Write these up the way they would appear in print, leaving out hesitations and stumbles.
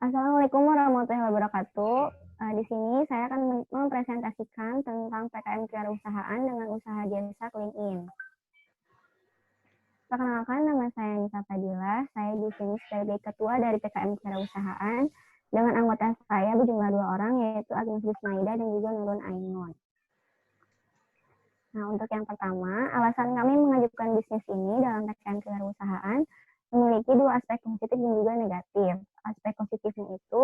Assalamualaikum warahmatullahi wabarakatuh. Di sini saya akan mempresentasikan tentang PKM Kewirausahaan dengan usaha jasa Clean In. Perkenalkan, nama saya Nisa Fadila. Saya di sini sebagai ketua dari PKM Kewirausahaan dengan anggota saya berjumlah 2 orang, yaitu Agnes Bismaida dan juga Nurun Ainun. Nah, untuk yang pertama, alasan kami mengajukan bisnis ini dalam PKM Kewirausahaan memiliki 2 aspek positif dan juga negatif. Aspek positifnya itu,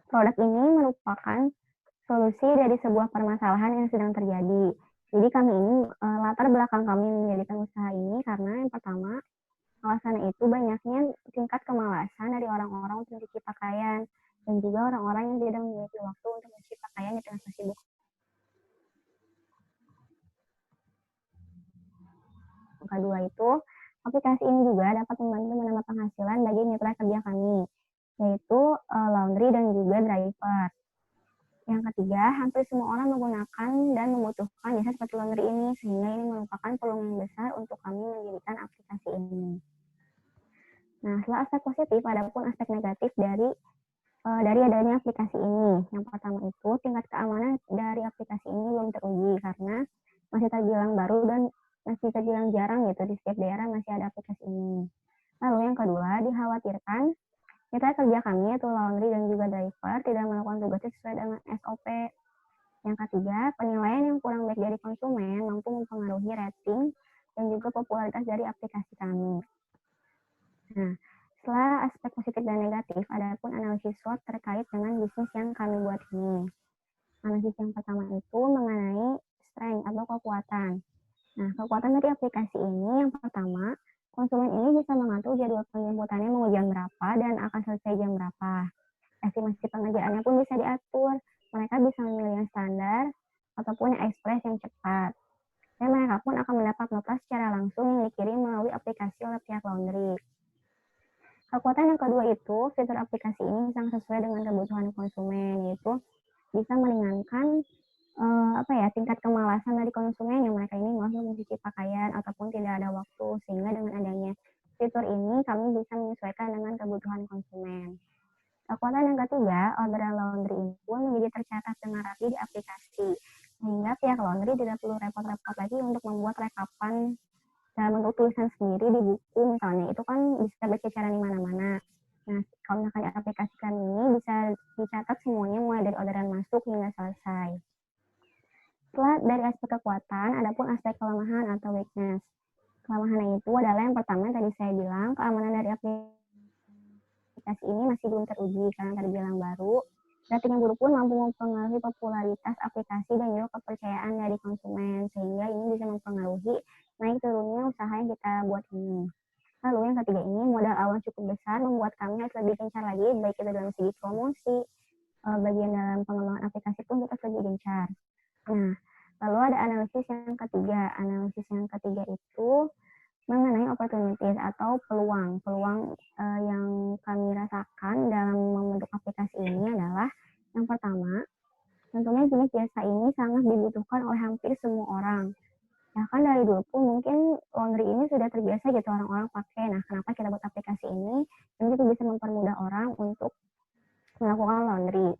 produk ini merupakan solusi dari sebuah permasalahan yang sedang terjadi. Jadi kami ini, latar belakang kami menjadikan usaha ini karena yang pertama, alasannya itu banyaknya tingkat kemalasan dari orang-orang untuk mencuci pakaian dan juga orang-orang yang tidak memiliki waktu untuk mencuci pakaian di tengah sibuk. Yang kedua itu, aplikasi ini juga dapat membantu menambah penghasilan bagi mitra kerja kami, yaitu laundry dan juga driver. Yang ketiga, hampir semua orang menggunakan dan membutuhkan jasa seperti laundry ini, sehingga ini merupakan peluang yang besar untuk kami mendirikan aplikasi ini. Nah, setelah aspek positif, ada pun aspek negatif dari adanya aplikasi ini. Yang pertama itu, tingkat keamanan dari aplikasi ini belum teruji karena masih terbilang baru dan masih terbilang jarang gitu, di setiap daerah masih ada aplikasi ini. Lalu yang kedua, dikhawatirkan mitra kerja kami, yaitu laundry dan juga driver, tidak melakukan tugasnya sesuai dengan SOP. Yang ketiga, penilaian yang kurang baik dari konsumen mampu mempengaruhi rating dan juga popularitas dari aplikasi kami. Nah, setelah aspek positif dan negatif, ada pun analisis SWOT terkait dengan bisnis yang kami buat ini. Analisis yang pertama itu mengenai strength atau kekuatan. Nah, kekuatan dari aplikasi ini yang pertama, konsumen ini bisa mengatur jadwal penjemputannya mau jam berapa dan akan selesai jam berapa. Estimasi pengerjaannya pun bisa diatur. Mereka bisa memilih yang standar ataupun yang ekspres yang cepat. Dan mereka pun akan mendapat nota secara langsung yang dikirim melalui aplikasi oleh pihak laundry. Kekuatan yang kedua itu, fitur aplikasi ini sangat sesuai dengan kebutuhan konsumen, yaitu bisa meringankan tingkat kemalasan dari konsumen yang mereka ini malas mencuci pakaian ataupun tidak ada waktu, sehingga dengan adanya fitur ini kami bisa menyesuaikan dengan kebutuhan konsumen. Kekuatan yang ketiga, orderan laundry ini pun menjadi tercatat dengan rapi di aplikasi, sehingga pihak laundry tidak perlu repot-repot lagi untuk membuat rekapan dalam bentuk tulisan sendiri di buku misalnya, itu kan bisa baca secara di mana-mana. Nah, kalau misalkan di aplikasi kami ini bisa dicatat semuanya mulai dari orderan masuk hingga selesai. Setelah dari aspek kekuatan, ada pun aspek kelemahan atau weakness. Kelemahan itu adalah yang pertama tadi saya bilang, keamanan dari aplikasi ini masih belum teruji karena terbilang baru. Rating yang buruk pun mampu mempengaruhi popularitas aplikasi dan juga kepercayaan dari konsumen, sehingga ini bisa mempengaruhi naik turunnya usaha yang kita buat ini. Lalu yang ketiga ini, modal awal cukup besar membuat kami harus lebih gencar lagi, baik itu dalam segi promosi, bagian dalam pengembangan aplikasi pun kita lebih gencar. Nah, lalu ada analisis yang ketiga. Analisis yang ketiga itu mengenai opportunities atau peluang. Peluang yang kami rasakan dalam membentuk aplikasi ini adalah yang pertama, tentunya jenis jasa ini sangat dibutuhkan oleh hampir semua orang. Ya kan dari dulu pun mungkin laundry ini sudah terbiasa gitu orang-orang pakai. Nah, kenapa kita buat aplikasi ini? Ini itu bisa mempermudah orang untuk melakukan laundry.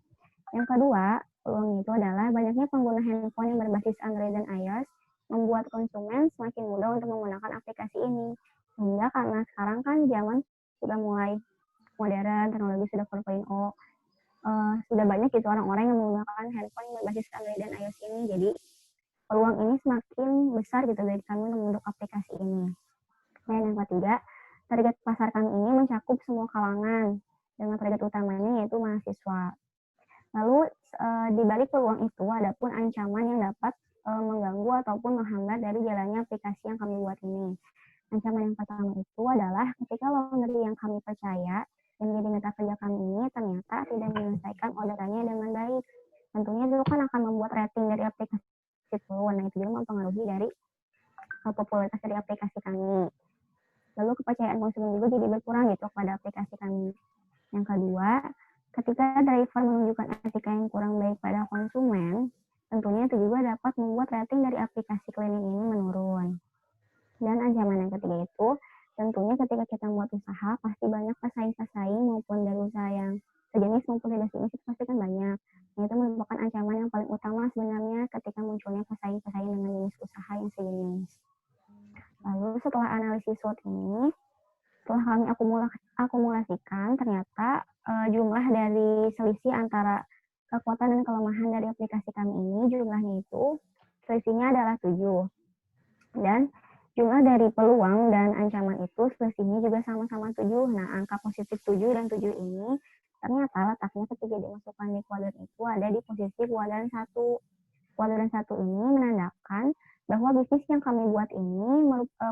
Yang kedua, peluang itu adalah banyaknya pengguna handphone yang berbasis Android dan iOS membuat konsumen semakin mudah untuk menggunakan aplikasi ini. Sehingga karena sekarang kan zaman sudah mulai modern, teknologi sudah 4.0, sudah banyak gitu orang-orang yang menggunakan handphone yang berbasis Android dan iOS ini. Jadi peluang ini semakin besar gitu dari kami untuk membentuk aplikasi ini. Dan yang ketiga, target pasar kami ini mencakup semua kalangan dengan target utamanya yaitu mahasiswa. Lalu di balik peluang itu ada pun ancaman yang dapat mengganggu ataupun menghambat dari jalannya aplikasi yang kami buat ini. Ancaman yang pertama itu adalah ketika laundry yang kami percaya yang menjadi mitra kerja kami ini ternyata tidak menyelesaikan orderannya dengan baik. Tentunya itu kan akan membuat rating dari aplikasi turun. Nah, itu juga mempengaruhi dari popularitas dari aplikasi kami. Lalu kepercayaan konsumen juga jadi berkurang gitu kepada aplikasi kami. Yang kedua, ketika driver menunjukkan etika yang kurang baik pada konsumen, tentunya itu juga dapat membuat rating dari aplikasi cleaning ini menurun. Dan ancaman yang ketiga itu, Tentunya ketika kita membuat usaha, pasti banyak pesaing-pesaing maupun dari usaha yang sejenis maupun tidak sejenis itu pasti kan banyak. Nah, itu merupakan ancaman yang paling utama sebenarnya ketika munculnya pesaing-pesaing dengan jenis usaha yang sejenis. Lalu setelah analisis SWOT ini, setelah kami akumulasikan, ternyata jumlah dari selisih antara kekuatan dan kelemahan dari aplikasi kami ini, jumlahnya itu selisihnya adalah 7. Dan jumlah dari peluang dan ancaman itu selisihnya juga sama-sama 7. Nah, angka positif 7 dan 7 ini ternyata letaknya ketika dimasukkan di kuadran itu ada di posisi kuadran 1. Kuadran 1 ini menandakan bahwa bisnis yang kami buat ini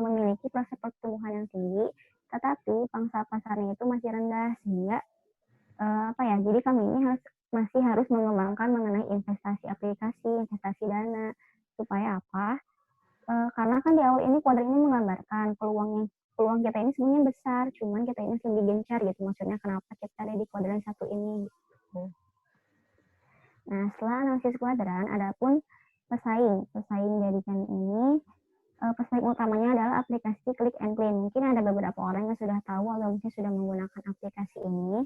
memiliki proses pertumbuhan yang tinggi, tetapi pangsa pasarnya itu masih rendah, sehingga jadi kami ini masih harus mengembangkan mengenai investasi aplikasi, investasi dana, supaya apa? Karena kan di awal ini kuadran ini menggambarkan peluang kita ini sebenarnya besar, cuman kita ini lebih gencar gitu. Maksudnya kenapa kita ada di kuadran 1 ini gitu. Nah, setelah analisis kuadran, adapun pesaing dari kami ini, pesaing utamanya adalah aplikasi Click and Clean. Mungkin ada beberapa orang yang sudah tahu atau mungkin sudah menggunakan aplikasi ini.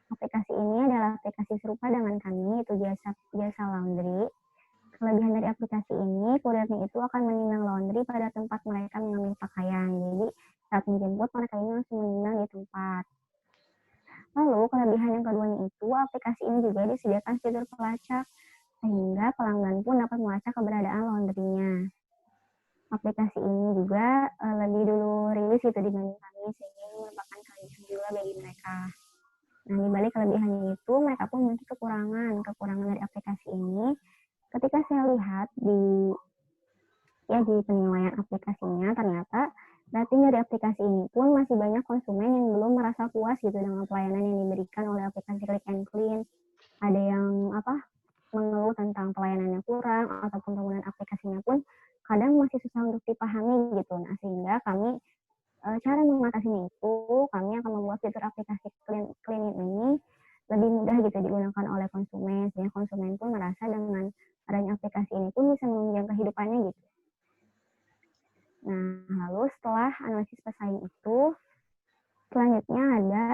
Aplikasi ini adalah aplikasi serupa dengan kami, itu jasa laundry. Kelebihan dari aplikasi ini, kurirnya itu akan menimbang laundry pada tempat mereka mengambil pakaian. Jadi saat menjemput, mereka ini langsung menimbang di tempat. Lalu kelebihan yang keduanya itu, aplikasi ini juga disediakan fitur pelacak, sehingga pelanggan pun dapat melacak keberadaan laundrynya. Aplikasi ini juga lebih dulu rilis itu dibanding kami, sehingga ini merupakan kelebihan juga bagi mereka. Nah, di balik kelebihannya itu, mereka pun memiliki kekurangan dari aplikasi ini. Ketika saya lihat di penilaian aplikasinya, ternyata rating dari aplikasi ini pun masih banyak konsumen yang belum merasa puas gitu dengan pelayanan yang diberikan oleh aplikasi Click and Clean. Ada yang mengeluh tentang pelayanannya kurang, ataupun penggunaan aplikasinya pun kadang masih susah untuk dipahami gitu. Nah, sehingga kami cara mengatasinya itu, kami akan membuat fitur aplikasi Clean ini lebih mudah gitu digunakan oleh konsumen, sehingga konsumen pun merasa dengan adanya aplikasi ini pun bisa menunjang kehidupannya gitu. Nah, lalu setelah analisis pesaing itu, selanjutnya ada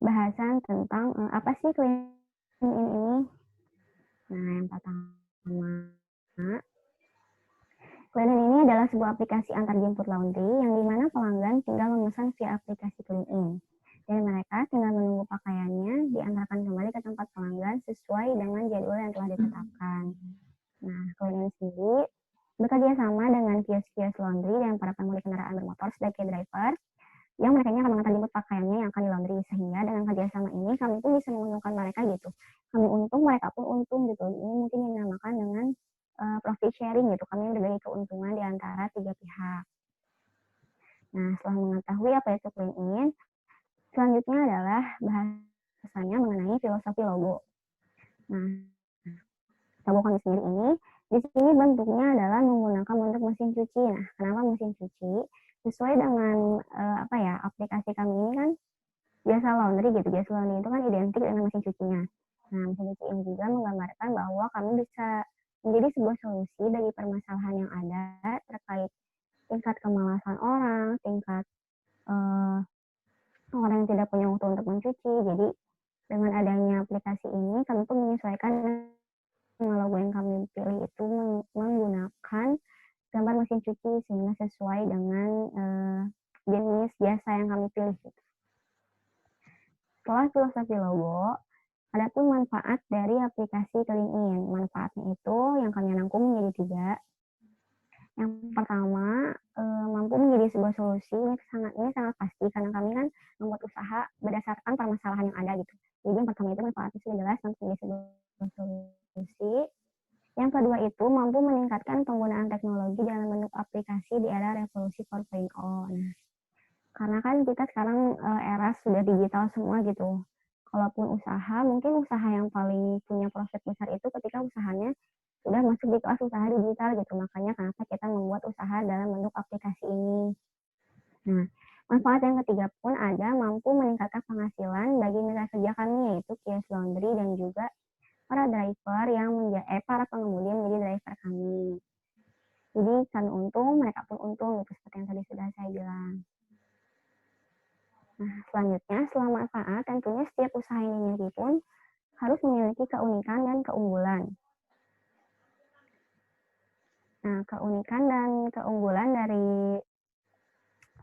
bahasan tentang apa sih Clean ini. Nah, yang pertama, Clean ini adalah sebuah aplikasi antar jemput laundry yang dimana pelanggan tinggal memesan via aplikasi Clean In. Dan mereka tinggal menunggu pakaiannya diantarkan kembali ke tempat pelanggan sesuai dengan jadwal yang telah ditetapkan. Nah, Clean In sendiri bekerja sama dengan kios-kios laundry dan para pemilik kendaraan bermotor sebagai driver yang mereka akan mengantar jemput pakaiannya yang akan di laundry, sehingga dengan kerjasama ini kami pun bisa menguntungkan mereka gitu. Kami untung, mereka pun untung gitu. Ini mungkin dinamakan dengan profit sharing gitu. Kami berbagi keuntungan di antara 3 pihak. Nah, setelah mengetahui apa itu Clean In, selanjutnya adalah bahasanya mengenai filosofi logo. Nah, logo kami sendiri ini di sini bentuknya adalah menggunakan bentuk mesin cuci. Nah, kenapa mesin cuci? Sesuai dengan aplikasi kami ini kan jasa laundry gitu. Jasa laundry itu kan identik dengan mesin cucinya. Nah, mesin cuci ini juga menggambarkan bahwa kami bisa menjadi sebuah solusi bagi permasalahan yang ada terkait tingkat kemalasan orang, tingkat orang yang tidak punya waktu untuk mencuci. Jadi dengan adanya aplikasi ini, kami pun menyesuaikan logo yang kami pilih itu menggunakan gambar mesin cuci sehingga sesuai dengan jenis jasa yang kami pilih. Gitu. Setelah filosofi logo, ada pun manfaat dari aplikasi Clean In. Manfaatnya itu yang kami rangkum menjadi 3. Yang pertama, mampu menjadi sebuah solusi. Ini sangat pasti karena kami kan membuat usaha berdasarkan permasalahan yang ada gitu. Jadi yang pertama itu manfaatnya sudah jelas, mampu menjadi sebuah solusi. Yang kedua itu mampu meningkatkan penggunaan teknologi dalam bentuk aplikasi di era revolusi 4.0. Nah, karena kan kita sekarang era sudah digital semua gitu. Kalaupun usaha, mungkin usaha yang paling punya profit besar itu ketika usahanya sudah masuk di kelas usaha digital gitu. Makanya kenapa kita membuat usaha dalam bentuk aplikasi ini. Nah, manfaat yang ketiga pun ada mampu meningkatkan penghasilan bagi mitra kerja kami, yaitu kios laundry dan juga para driver para pengemudi yang menjadi driver kami. Jadi kami untung, mereka pun untung gitu seperti yang tadi sudah saya bilang. Nah, selanjutnya, setelah manfaat, tentunya setiap usaha yang dimiliki pun harus memiliki keunikan dan keunggulan. Nah, keunikan dan keunggulan dari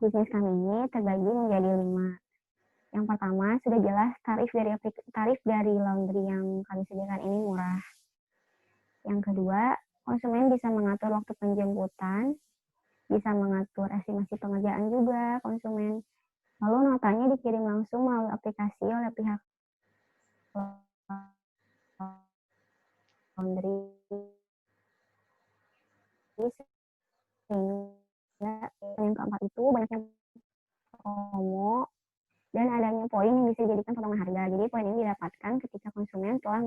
bisnis kami ini terbagi menjadi 5. Yang pertama, sudah jelas tarif dari laundry yang kami sediakan ini murah. Yang kedua, konsumen bisa mengatur waktu penjemputan, bisa mengatur estimasi pengerjaan juga konsumen. Lalu notanya dikirim langsung melalui aplikasi oleh pihak laundry, sehingga yang keempat itu banyaknya promo dan adanya poin yang bisa dijadikan potongan harga. Jadi poin ini didapatkan ketika konsumen telah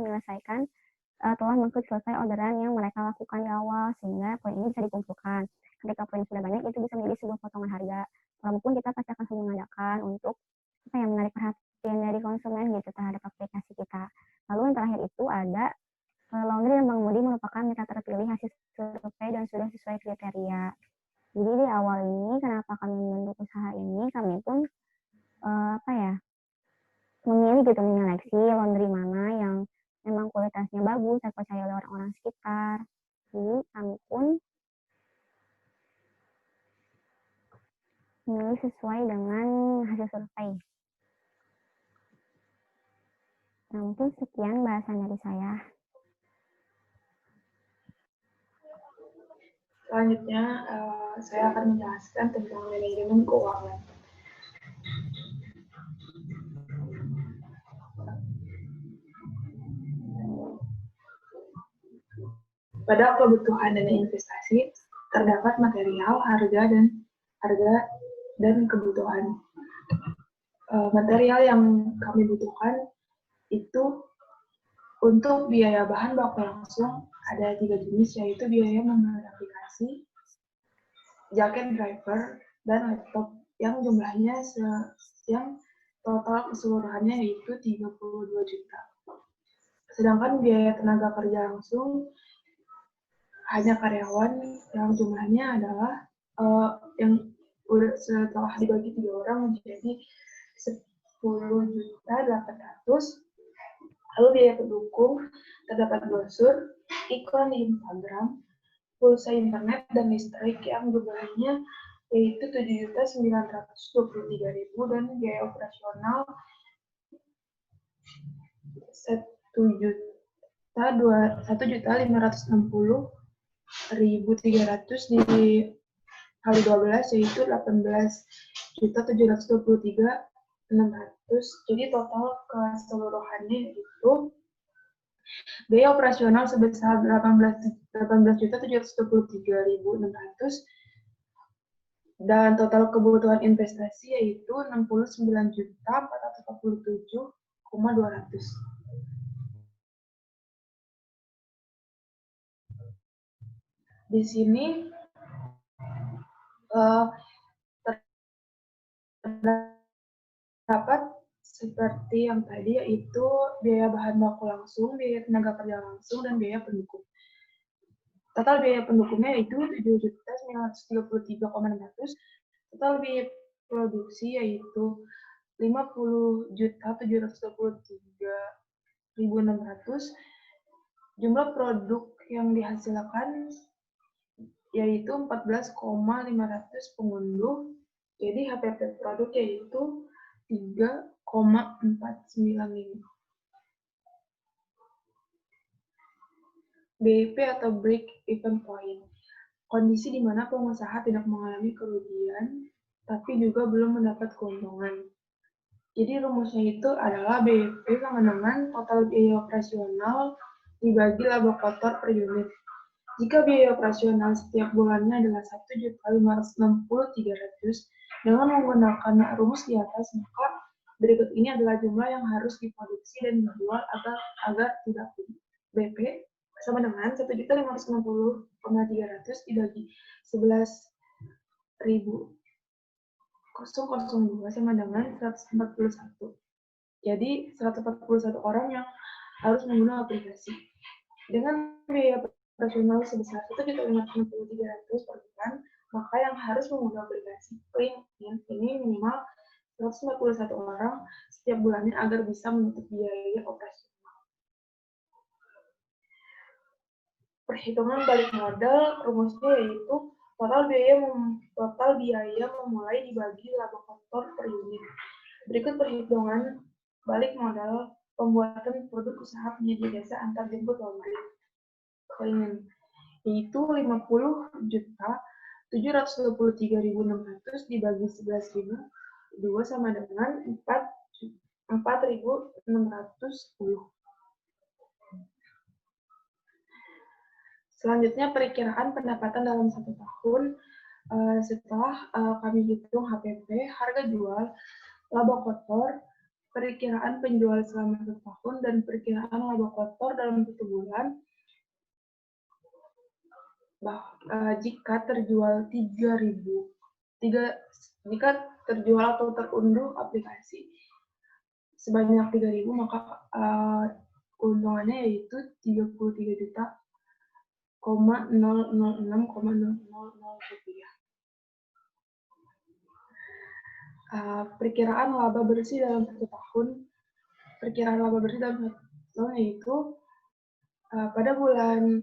mengikut selesai orderan yang mereka lakukan di awal, sehingga poin ini bisa dikumpulkan. Ketika poin sudah banyak, itu bisa menjadi sebuah potongan harga. Walaupun kita pasti akan selalu mengadakan untuk menarik perhatian dari konsumen gitu terhadap aplikasi kita. Lalu yang terakhir itu ada laundry dan pengemudi merupakan mitra terpilih hasil survei dan sudah sesuai kriteria. Jadi di awal ini kenapa kami membentuk usaha ini, kami pun memilih gitu menyeleksi laundry mana yang memang kualitasnya bagus, terpercaya oleh orang-orang sekitar. Jadi kami pun memilih sesuai dengan hasil survei. Nah, mungkin sekian bahasan dari saya. Selanjutnya, saya akan menjelaskan tentang manajemen keuangan. Pada kebutuhan dana investasi, terdapat material, harga dan kebutuhan. Material yang kami butuhkan itu untuk biaya bahan baku langsung ada 3 jenis, yaitu biaya membayar aplikasi, jaket driver, dan laptop yang jumlahnya yang total keseluruhannya yaitu 32 juta. Sedangkan biaya tenaga kerja langsung hanya karyawan yang jumlahnya adalah yang setelah dibagi 3 orang menjadi 10.800.000. Lalu biaya pendukung terdapat brosur, iklan di Instagram, pulsa internet dan listrik yang jumlahnya yaitu 7.923.000 dan biaya operasional 1.560.300 dikali 12 yaitu 18.723.600. Jadi total keseluruhannya itu biaya operasional sebesar 18.723.600 dan total kebutuhan investasi yaitu 69.447.200. Di sini terdapat seperti yang tadi, yaitu biaya bahan baku langsung, biaya tenaga kerja langsung, dan biaya pendukung. Total biaya pendukungnya yaitu 7.933.600, total biaya produksi yaitu 50.723.600, jumlah produk yang dihasilkan yaitu 14.500 pengunduh, jadi HPP produk yaitu 3,495. BIP atau break even point, kondisi di mana pengusaha tidak mengalami kerugian tapi juga belum mendapat keuntungan. Jadi rumusnya itu adalah BIP sama dengan total biaya operasional dibagi laba kotor per unit. Jika biaya operasional setiap bulannya adalah 1.560.300 dengan menggunakan rumus di atas, maka berikut ini adalah jumlah yang harus diproduksi dan dijual agar tidak rugi. BP sama dengan 1.560.300 dibagi 11.002 sama dengan 141. Jadi 141 orang yang harus menggunakan aplikasi. Dengan biaya operasional sebesar 1.560.300 per bulan, maka yang harus menggunakan aplikasi LinkedIn ini minimal 141 orang setiap bulannya agar bisa menutup biaya operasional. Perhitungan balik modal rumusnya yaitu total biaya memulai dibagi laba kotor per unit. Berikut perhitungan balik modal pembuatan produk usaha penyedia jasa antar jemput laundry cleaning, yaitu 50.723.600 dibagi 11.000 2 sama dengan 4.610. Selanjutnya perkiraan pendapatan dalam 1 tahun setelah kami hitung HPP, harga jual, laba kotor, perkiraan penjual selama 1 tahun, dan perkiraan laba kotor dalam 1 bulan jika terjual 3.000. Jika terjual atau terunduh aplikasi sebanyak 3.000, maka keuntungannya yaitu 33 juta, 006,000 rupiah. Perkiraan laba bersih dalam 1 tahun. Perkiraan laba bersih dalam 1 tahun yaitu pada bulan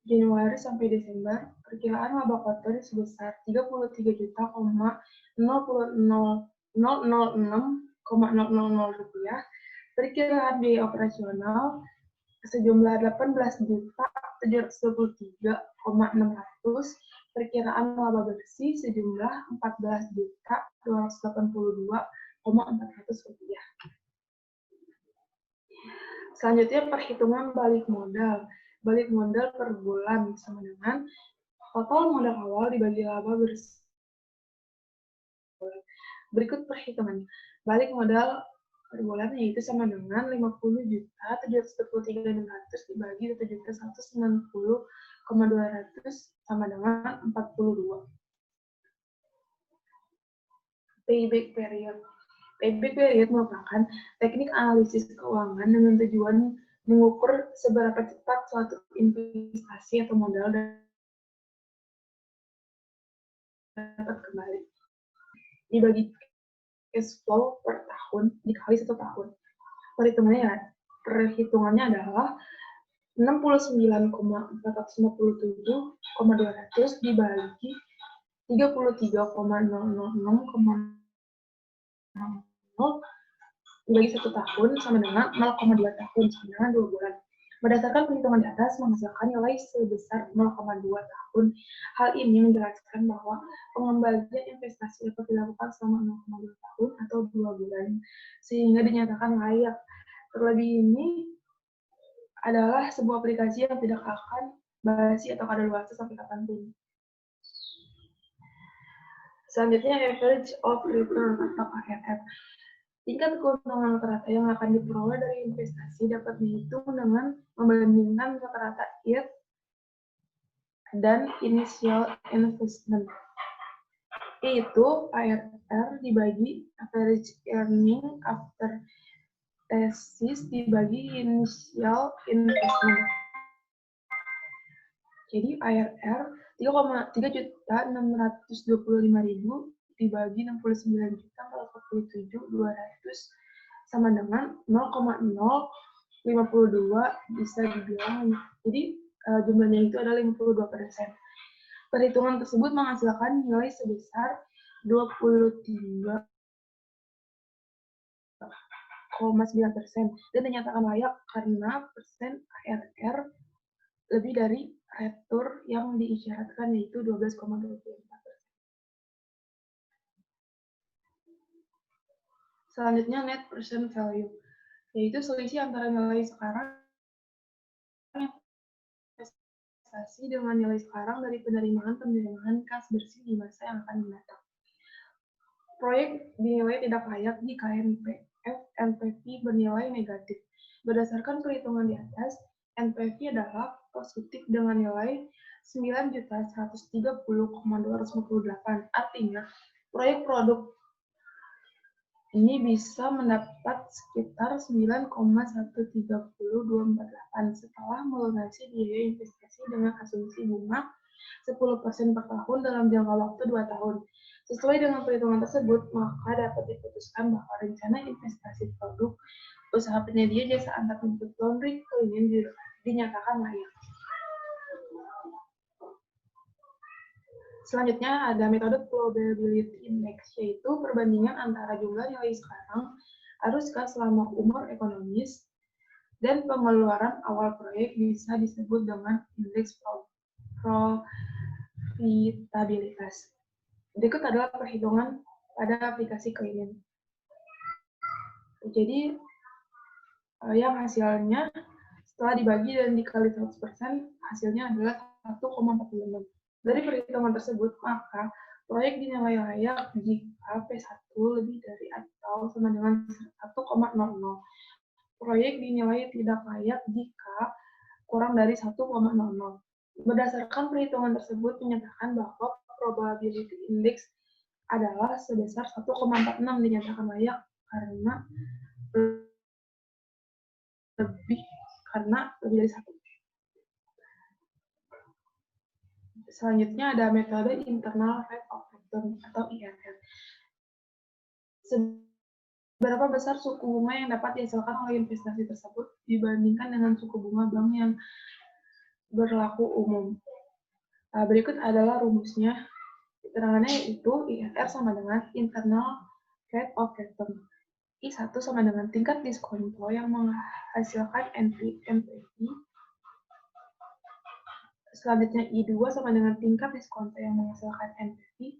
Januari sampai Desember, perkiraan laba kotor sebesar 33 juta, 006,000 rupiah. Perkiraan biaya operasional sejumlah 18 juta 723,600. Perkiraan laba bersih sejumlah 14 juta 282,400 rupiah. Selanjutnya perhitungan balik modal. Balik modal per bulan sama dengan total modal awal dibagi laba bersih. Berikut perhitungannya. Balik modal per bulan yaitu sama dengan 50 juta 723.600 dibagi 1.190,200 sama dengan 42. Payback period. Payback period merupakan teknik analisis keuangan dengan tujuan mengukur seberapa cepat suatu investasi atau modal dapat kembali. Dibagi cash flow per tahun dikali 1 tahun. Perhitungannya adalah 69,457,200 dibagi 33,006,000 dibagi 1 tahun sama dengan 0,2 tahun sama dengan 2 bulan. Berdasarkan perhitungan di atas menghasilkan nilai sebesar 0,2 tahun. Hal ini menjelaskan bahwa pengembalian investasi dapat dilakukan selama 0,2 tahun atau 2 bulan, sehingga dinyatakan layak. Terlebih ini adalah sebuah aplikasi yang tidak akan basi atau kadaluarsa sampai kapanpun. Selanjutnya, average of return atau ARR. Tingkat keuntungan rata-rata yang akan diperoleh dari investasi dapat dihitung dengan membandingkan rata-rata yield dan initial investment, yaitu ARR dibagi average earning after taxes dibagi initial investment. Jadi ARR 3.625.000 dibagi 69.447.200 sama dengan 0,052 bisa dibilang. Jadi jumlahnya itu adalah 52%. Perhitungan tersebut menghasilkan nilai sebesar 23,9% dan dinyatakan layak karena persen ARR lebih dari retur yang diisyaratkan yaitu 12,24%. Selanjutnya net present value, yaitu selisih antara nilai sekarang investasi dengan nilai sekarang dari penerimaan kas bersih di masa yang akan mendatang. Proyek dinilai tidak layak jika NPV bernilai negatif. Berdasarkan perhitungan di atas, NPV adalah positif dengan nilai 9.130,258. Artinya, proyek produk ini bisa mendapat sekitar 9,130.248 setelah melunasi biaya investasi dengan asumsi bunga 10% per tahun dalam jangka waktu 2 tahun. Sesuai dengan perhitungan tersebut, maka dapat diputuskan bahwa rencana investasi produk usaha penyedia jasa antar jemput laundry cleaning dinyatakan layak. Selanjutnya ada metode probability index, yaitu perbandingan antara jumlah nilai sekarang, arus kas selama umur ekonomis, dan pengeluaran awal proyek bisa disebut dengan indeks profitabilitas. Berikut adalah perhitungan pada aplikasi Cleanin. Jadi, yang hasilnya setelah dibagi dan dikali 100%, hasilnya adalah 1,46. Dari perhitungan tersebut, maka proyek dinilai layak jika P1 lebih dari atau sama dengan 1,00. Proyek dinilai tidak layak jika kurang dari 1,00. Berdasarkan perhitungan tersebut menyatakan bahwa probability index adalah sebesar 1,46 dinyatakan layak karena lebih dari 1. Selanjutnya ada metode internal rate of return atau IRR. Seberapa besar suku bunga yang dapat dihasilkan oleh investasi tersebut dibandingkan dengan suku bunga bank yang berlaku umum. Berikut adalah rumusnya. Keterangannya yaitu IRR sama dengan internal rate of return. I1 sama dengan tingkat diskonto yang menghasilkan NPV. Selanjutnya I2 sama dengan tingkat diskonto yang menghasilkan NPV.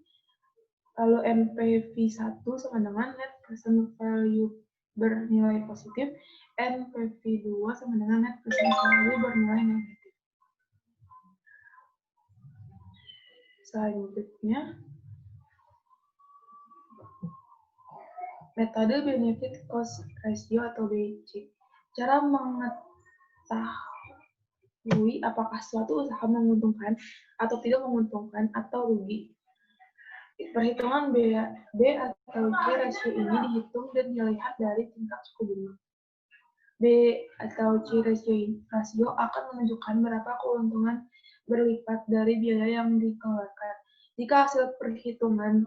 Lalu NPV 1 sama dengan net present value bernilai positif. NPV 2 sama dengan net present value bernilai negatif. Selanjutnya, metode benefit cost ratio atau BC. Cara mengetahui apakah suatu usaha menguntungkan atau tidak menguntungkan atau rugi. Perhitungan B atau C rasio ini dihitung dan dilihat dari tingkat suku bunga. B atau C rasio akan menunjukkan berapa keuntungan berlipat dari biaya yang dikeluarkan. Jika hasil perhitungan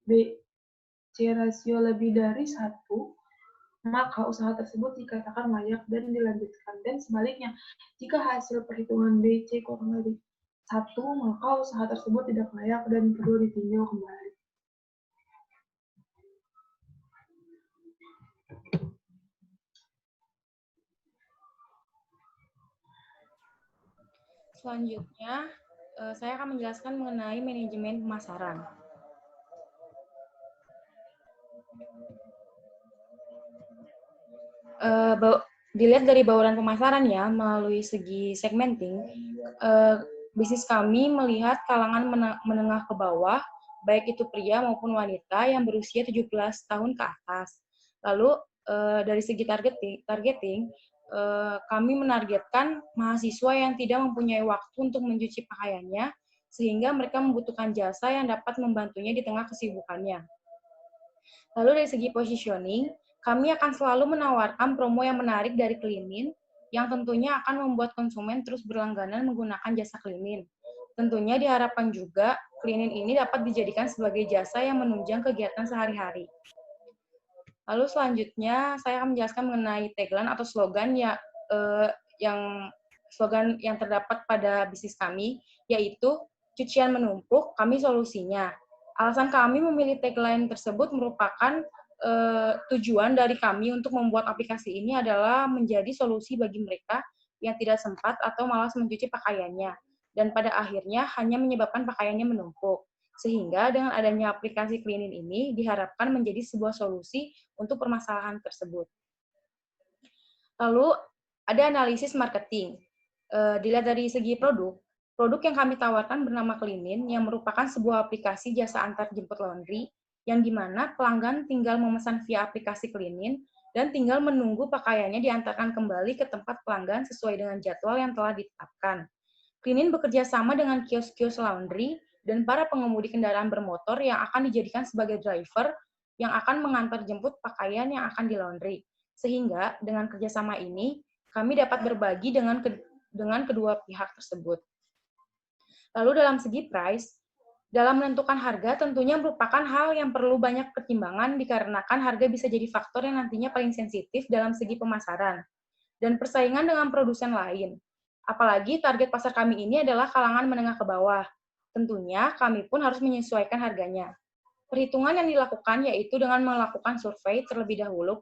B C rasio lebih dari 1, maka usaha tersebut dikatakan layak dan dilanjutkan. Dan sebaliknya, jika hasil perhitungan B C kurang dari 1, maka usaha tersebut tidak layak dan perlu ditinjau kembali. Selanjutnya, saya akan menjelaskan mengenai manajemen pemasaran. Dilihat dari bauran pemasaran ya, melalui segi segmenting, bisnis kami melihat kalangan menengah ke bawah, baik itu pria maupun wanita yang berusia 17 tahun ke atas. Lalu dari segi targeting, kami menargetkan mahasiswa yang tidak mempunyai waktu untuk mencuci pakaiannya, sehingga mereka membutuhkan jasa yang dapat membantunya di tengah kesibukannya. Lalu dari segi positioning, kami akan selalu menawarkan promo yang menarik dari Cleanin, yang tentunya akan membuat konsumen terus berlangganan menggunakan jasa Cleanin. Tentunya diharapkan juga Cleanin ini dapat dijadikan sebagai jasa yang menunjang kegiatan sehari-hari. Lalu selanjutnya saya akan menjelaskan mengenai tagline atau slogan yang terdapat pada bisnis kami, yaitu cucian menumpuk, kami solusinya. Alasan kami memilih tagline tersebut merupakan tujuan dari kami untuk membuat aplikasi ini adalah menjadi solusi bagi mereka yang tidak sempat atau malas mencuci pakaiannya, dan pada akhirnya hanya menyebabkan pakaiannya menumpuk. Sehingga dengan adanya aplikasi Cleanin ini diharapkan menjadi sebuah solusi untuk permasalahan tersebut. Lalu ada analisis marketing. Dilihat dari segi produk yang kami tawarkan bernama Cleanin yang merupakan sebuah aplikasi jasa antar jemput laundry yang dimana pelanggan tinggal memesan via aplikasi Cleanin dan tinggal menunggu pakaiannya diantarkan kembali ke tempat pelanggan sesuai dengan jadwal yang telah ditetapkan. Cleanin bekerja sama dengan kios-kios laundry dan para pengemudi kendaraan bermotor yang akan dijadikan sebagai driver yang akan mengantar jemput pakaian yang akan dilaundry. Sehingga dengan kerjasama ini, kami dapat berbagi dengan kedua pihak tersebut. Lalu dalam segi price, Dalam menentukan harga tentunya merupakan hal yang perlu banyak pertimbangan dikarenakan harga bisa jadi faktor yang nantinya paling sensitif dalam segi pemasaran dan persaingan dengan produsen lain. Apalagi target pasar kami ini adalah kalangan menengah ke bawah. Tentunya kami pun harus menyesuaikan harganya. Perhitungan yang dilakukan yaitu dengan melakukan survei terlebih dahulu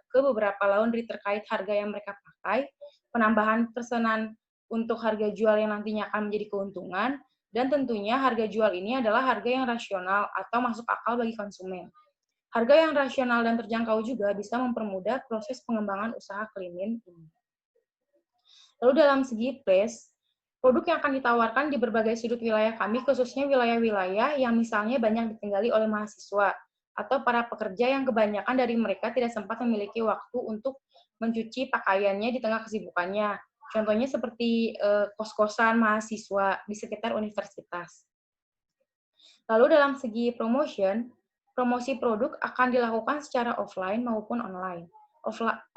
ke beberapa laundry terkait harga yang mereka pakai, penambahan pesanan untuk harga jual yang nantinya akan menjadi keuntungan, dan tentunya harga jual ini adalah harga yang rasional atau masuk akal bagi konsumen. Harga yang rasional dan terjangkau juga bisa mempermudah proses pengembangan usaha cleaning ini. Lalu dalam segi price, produk yang akan ditawarkan di berbagai sudut wilayah kami, khususnya wilayah-wilayah yang misalnya banyak ditinggali oleh mahasiswa atau para pekerja yang kebanyakan dari mereka tidak sempat memiliki waktu untuk mencuci pakaiannya di tengah kesibukannya. Contohnya seperti kos-kosan mahasiswa di sekitar universitas. Lalu dalam segi promosi produk akan dilakukan secara offline maupun online.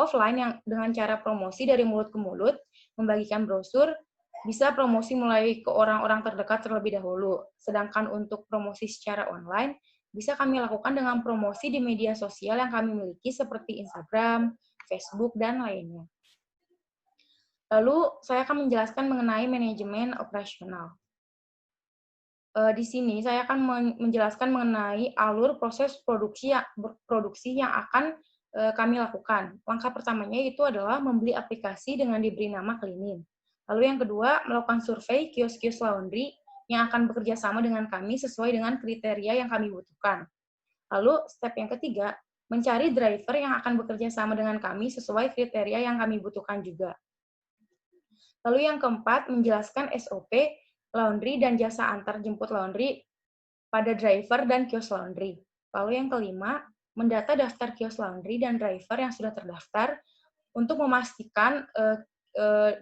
Offline yang dengan cara promosi dari mulut ke mulut, membagikan brosur, bisa promosi mulai ke orang-orang terdekat terlebih dahulu. Sedangkan untuk promosi secara online, bisa kami lakukan dengan promosi di media sosial yang kami miliki seperti Instagram, Facebook, dan lainnya. Lalu, saya akan menjelaskan mengenai manajemen operasional. Di sini saya akan menjelaskan mengenai alur proses produksi yang akan kami lakukan. Langkah pertamanya itu adalah membeli aplikasi dengan diberi nama Cleanin. Lalu yang kedua, melakukan survei kios-kios laundry yang akan bekerja sama dengan kami sesuai dengan kriteria yang kami butuhkan. Lalu step yang ketiga, mencari driver yang akan bekerja sama dengan kami sesuai kriteria yang kami butuhkan juga. Lalu yang keempat, menjelaskan SOP laundry dan jasa antar jemput laundry pada driver dan kios laundry. Lalu yang kelima, mendata daftar kios laundry dan driver yang sudah terdaftar untuk memastikan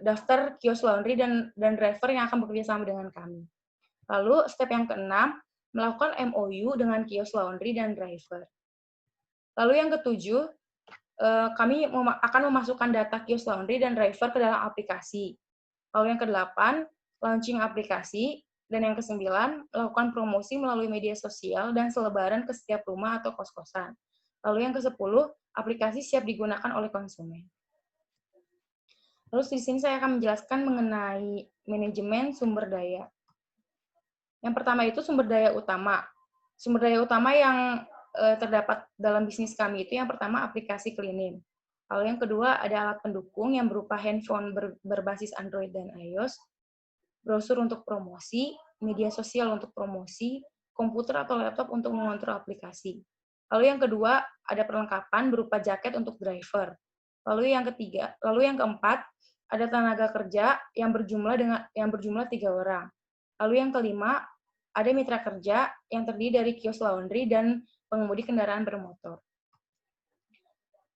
daftar kios laundry dan driver yang akan bekerja sama dengan kami. Lalu step yang keenam, melakukan MOU dengan kios laundry dan driver. Lalu yang ketujuh, kami akan memasukkan data kios laundry dan driver ke dalam aplikasi. Lalu yang kedelapan, launching aplikasi. Dan yang kesembilan, melakukan promosi melalui media sosial dan selebaran ke setiap rumah atau kos-kosan. Lalu yang kesepuluh, aplikasi siap digunakan oleh konsumen. Lalu di sini saya akan menjelaskan mengenai manajemen sumber daya. Yang pertama itu sumber daya utama. Sumber daya utama yang terdapat dalam bisnis kami itu yang pertama aplikasi Cleanin. Lalu yang kedua ada alat pendukung yang berupa handphone berbasis Android dan iOS, brosur untuk promosi, media sosial untuk promosi, komputer atau laptop untuk mengontrol aplikasi. Lalu yang kedua ada perlengkapan berupa jaket untuk driver. Lalu yang keempat ada tenaga kerja yang berjumlah 3 orang. Lalu yang kelima ada mitra kerja yang terdiri dari kios laundry dan pengemudi kendaraan bermotor.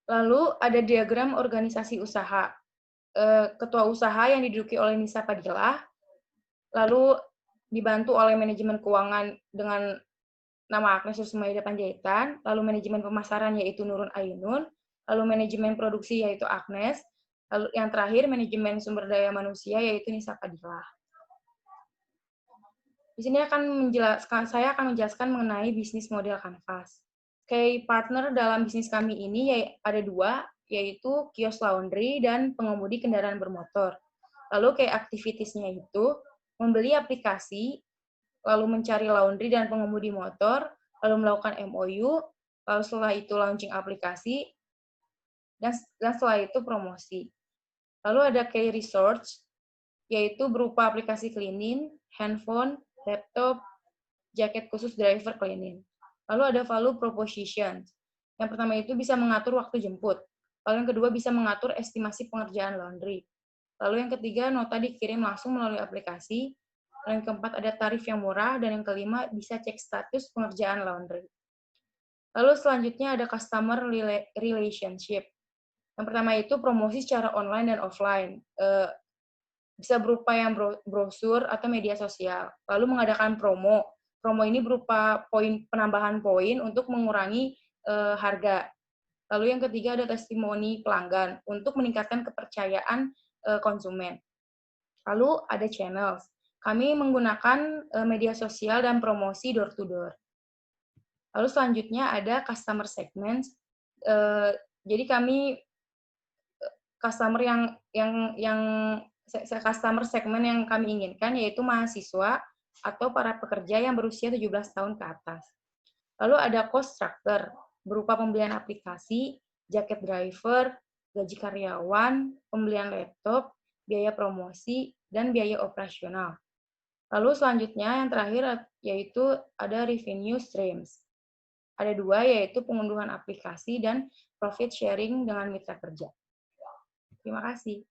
Lalu ada diagram organisasi usaha. Ketua usaha yang diduduki oleh Nisa Padilah, lalu dibantu oleh manajemen keuangan dengan nama Agnes Susmaida Panjaitan, lalu manajemen pemasaran yaitu Nurun Ainun, lalu manajemen produksi yaitu Agnes, lalu yang terakhir manajemen sumber daya manusia yaitu Nisa Padilah. Di sini saya akan menjelaskan mengenai bisnis model Canvas. Key partner dalam bisnis kami ini ada 2, yaitu kios laundry dan pengemudi kendaraan bermotor. Lalu key activities-nya itu membeli aplikasi, lalu mencari laundry dan pengemudi motor, lalu melakukan MOU, lalu setelah itu launching aplikasi, dan setelah itu promosi. Lalu ada key resource, yaitu berupa aplikasi Cleanin, handphone, laptop, jaket khusus driver Cleanin. Lalu ada value proposition. Yang pertama itu bisa mengatur waktu jemput. Lalu yang kedua bisa mengatur estimasi pengerjaan laundry. Lalu yang ketiga nota dikirim langsung melalui aplikasi. Lalu yang keempat ada tarif yang murah. Dan yang kelima bisa cek status pengerjaan laundry. Lalu selanjutnya ada customer relationship. Yang pertama itu promosi secara online dan offline. Bisa berupa yang brosur atau media sosial. Lalu mengadakan promo. Promo ini berupa penambahan poin untuk mengurangi harga. Lalu yang ketiga ada testimoni pelanggan untuk meningkatkan kepercayaan konsumen. Lalu ada channels. Kami menggunakan media sosial dan promosi door to door. Lalu selanjutnya ada customer segments. Jadi kami customer customer segmen yang kami inginkan yaitu mahasiswa atau para pekerja yang berusia 17 tahun ke atas. Lalu ada cost structure berupa pembelian aplikasi, jaket driver, gaji karyawan, pembelian laptop, biaya promosi, dan biaya operasional. Lalu selanjutnya yang terakhir yaitu ada revenue streams. Ada 2 yaitu pengunduhan aplikasi dan profit sharing dengan mitra kerja. Terima kasih.